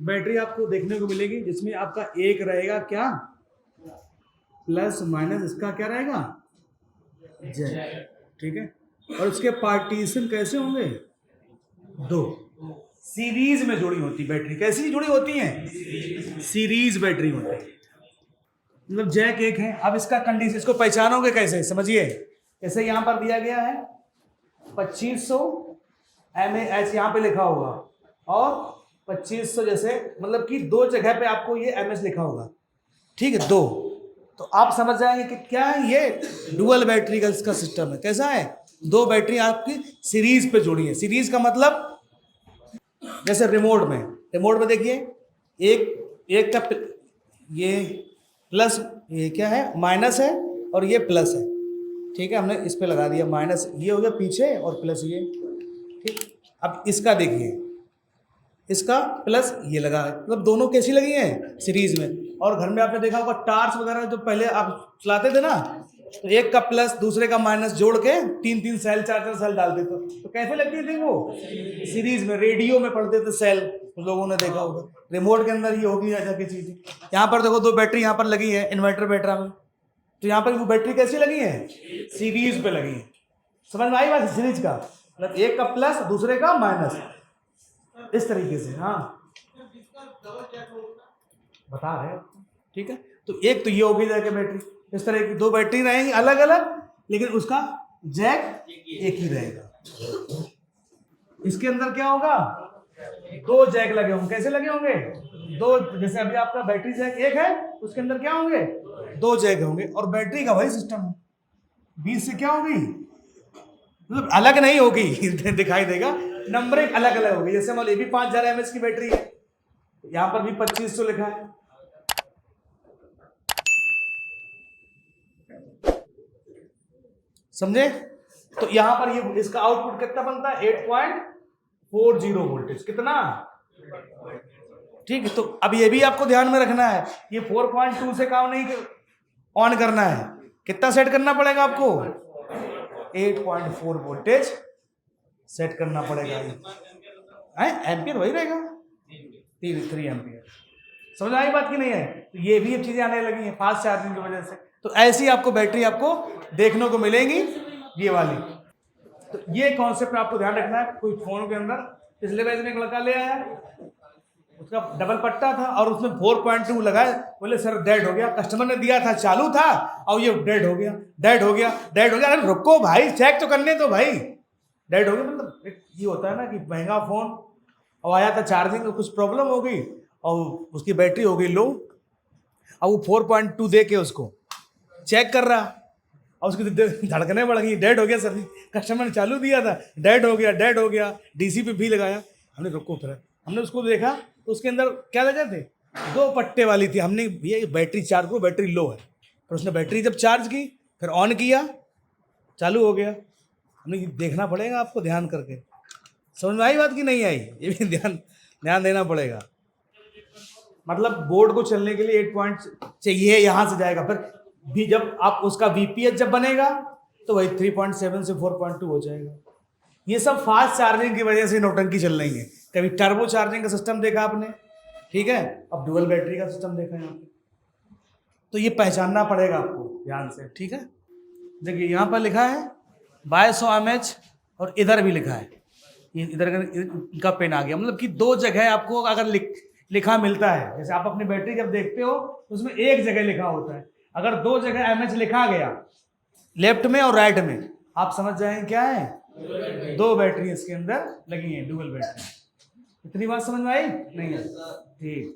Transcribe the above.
Battery आपको देखने को मिलेगी जिसमें आपका एक रहेगा क्या, प्लस माइनस, इसका क्या रहेगा, जेड, ठीक है। और उसके पार्टीशन कैसे होंगे, दो, सीरीज में जुड़ी होती बैटरी। कैसी जुड़ी होती हैं, सीरीज बैटरी होती है, मतलब जैक एक है। अब इसका कंडीशन, इसको पहचानोगे कैसे, समझिए। जैसे यहां पर दिया गया है 2500 mAh यहाँ पे लिखा होगा, और 2500 जैसे मतलब कि दो जगह पे आपको ये mAh लिखा होगा, ठीक है, दो। तो आप समझ जाएंगे कि क्या है, ये डुअल बैटरी का इसका सिस्टम है। कैसा है, दो बैटरी आपकी सीरीज पे जुड़ी है। सीरीज का मतलब जैसे रिमोट में देखिए, एक का ये प्लस, ये क्या है, माइनस है, और ये प्लस है, ठीक है। हमने इस पे लगा दिया माइनस, ये हो गया पीछे, और प्लस ये, ठीक। अब इसका देखिए, इसका प्लस ये लगा है, मतलब दोनों कैसी लगी हैं, सीरीज में। और घर में आपने देखा होगा टार्च वगैरह जो पहले आप चलाते थे ना, तो एक का प्लस दूसरे का माइनस जोड़ के 3-3 सेल 4-4 सेल डालते थे, तो कैसे लगती थी वो, सीरीज में। रेडियो में पढ़ते थे सेल, लोगों ने देखा होगा। रिमोट के अंदर ये होगी ऐसा की चीज। यहाँ पर देखो दो बैटरी यहाँ पर लगी है, इन्वर्टर बैटरा में, तो यहाँ पर वो बैटरी कैसी लगी है, सीरीज पे लगी है। समझ में आई बात, सीरीज का मतलब एक का प्लस दूसरे का माइनस, इस तरीके से। हाँ बता रहे, ठीक है। तो एक तो ये होगी जाके बैटरी, इस तरह की दो बैटरी रहेंगी अलग अलग, लेकिन उसका जैक एक ही रहेगा। इसके अंदर क्या होगा, दो जैक लगे होंगे। कैसे लगे होंगे, दो, जैसे अभी आपका बैटरी जैक एक है, उसके अंदर क्या होंगे, दो जैक होंगे। और बैटरी का वही सिस्टम है, बीच से क्या होगी, मतलब अलग नहीं होगी दिखाई देगा, नंबरिंग अलग अलग होगी। जैसे मान लो ये भी 5000 mAh की बैटरी है, यहां पर भी 2500 लिखा है, समझे। तो यहां पर ये इसका आउटपुट कितना बनता है, 8.40 वोल्टेज, कितना, ठीक है। तो अब ये भी आपको ध्यान में रखना है, ये 4.2 से काम नहीं ऑन करना है, कितना सेट करना पड़ेगा आपको, 8.4 वोल्टेज सेट करना पड़ेगा। एम्पियर वही रहेगा, 3 एम्पियर। समझ आई बात की नहीं है। तो ये भी अब चीजें आने लगी हैं फास्ट चार्जिंग की वजह से। तो ऐसी आपको बैटरी आपको देखने को मिलेंगी, ये वाली। तो ये कॉन्सेप्ट आपको ध्यान रखना है। कोई फोन के अंदर पिछले बैच में एक लड़का ले आया, उसका डबल पट्टा था और उसमें 4.2 लगाए, बोले सर डेड हो गया, कस्टमर ने दिया था चालू था और ये डेड हो गया, डेड हो गया, डेड हो गया। अरे रुको भाई, चेक तो करने दो भाई, डेड हो गया मतलब ये होता है ना कि महंगा फोन, और आया था चार्जिंग में कुछ प्रॉब्लम हो गई और उसकी बैटरी हो गई लो, अब वो 4.2 दे के उसको चेक कर रहा और उसकी धड़कने बढ़ गई, डेड हो गया सर, कस्टमर ने चालू दिया था, डेड हो गया, डेड हो गया। डीसी पे भी लगाया हमने, रुको फिर हमने उसको देखा तो उसके अंदर क्या लगे थे, दो पट्टे वाली थी। हमने ये बैटरी चार्ज करो, बैटरी लो है, पर उसने बैटरी जब चार्ज की फिर ऑन किया, चालू हो गया। हमने देखना पड़ेगा आपको ध्यान करके, समझ में आई बात की नहीं आई, ये भी ध्यान देना पड़ेगा। मतलब बोर्ड को चलने के लिए 8 पॉइंट चाहिए, यहां से जाएगा, फिर भी जब आप उसका वीपीएच जब बनेगा तो वही 3.7 से 4.2 हो जाएगा। ये सब फास्ट चार्जिंग की वजह से नौटंकी चल रही है। कभी टर्बो चार्जिंग का सिस्टम देखा आपने, ठीक है, अब डुअल बैटरी का सिस्टम देखा यहाँ पे। तो ये पहचानना पड़ेगा आपको ध्यान से, ठीक है। देखिए यहाँ पर लिखा है 2200 mAh और इधर भी लिखा है, ये इधर इनका पेन आ गया, मतलब कि दो जगह आपको अगर लिखा मिलता है। जैसे आप अपनी बैटरी जब देखते हो तो उसमें एक जगह लिखा होता है, अगर दो जगह mAh लिखा गया लेफ्ट में और राइट में, आप समझ जाएंगे क्या है, दो बैटरी इसके अंदर लगी है, डुअल बैटरी। इतनी बात समझ में आई नहीं है, ठीक।